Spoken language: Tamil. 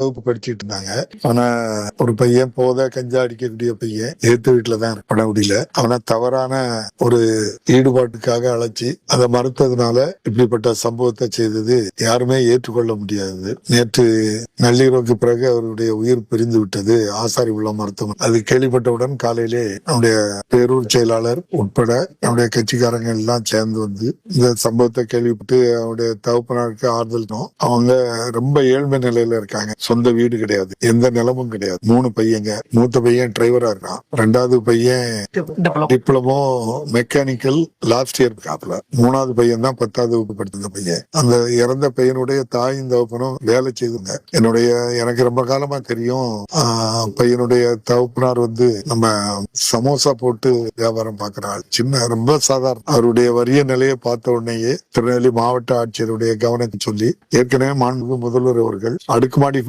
வகுப்பு படிச்சுட்டு இருந்தாங்க. ஆனா ஒரு பையன் கஞ்சா அடிக்கக்கூடிய பையன் ஏத்து வீட்டுலதான் படகுடியில அவனை தவறான ஒரு ஈடுபாட்டுக்காக அழைச்சி அதை மறுத்ததுனால இப்படிப்பட்ட சம்பவத்தை செய்தது யாருமே ஏற்றுக்கொள்ள முடியாது. நேற்று நள்ளிரவுக்கு பிறகு அவருடைய உயிர் பிரிந்து விட்டது ஆசாரி உள்ள மருத்துவம். அது கேள்விப்பட்டவுடன் காலையிலே நம்முடைய பேரூர் செயலாளர் உட்பட நம்முடைய கட்சிக்காரங்க எல்லாம் சேர்ந்து வந்து இந்த சம்பவத்தை கேள்விப்பட்டு அவருடைய தகப்பனாருக்கு ஆறுதல். அவங்க ரொம்ப ஏழ்மை நிலையில இருக்காங்க. சொந்த வீடு கிடையாது, எந்த நிலமும் கிடையாது. 3 பையங்க. மூத்த பையன் டிரைவரா இருக்கான். 2வது பையன் டிப்ளமோ மெக்கானிக்கல் லாஸ்ட் இயர் இருக்காப்ல. 3வது பையன் தான் 10வது வகுப்பு படித்த பையன். அந்த இறந்த பையனுடைய தாயும் தகப்பனும் வேலை செய்துங்க. எனக்கு ரொம்ப காலமா தெரியும். பையனுடைய தகப்பனார் வந்து நம்ம சமோசா போட்டு வியாபாரம் பார்க்கிறாள். சின்ன ரொம்ப சாதாரண. அவருடைய வறிய நிலையை பார்த்த உடனேயே திருநெல்வேலி மாவட்ட ஆட்சியருடைய கவனத்தை சொல்லி ஏற்கனவே மாண்புமிகு முதல்வர் அவர்கள் அடுக்குமாடி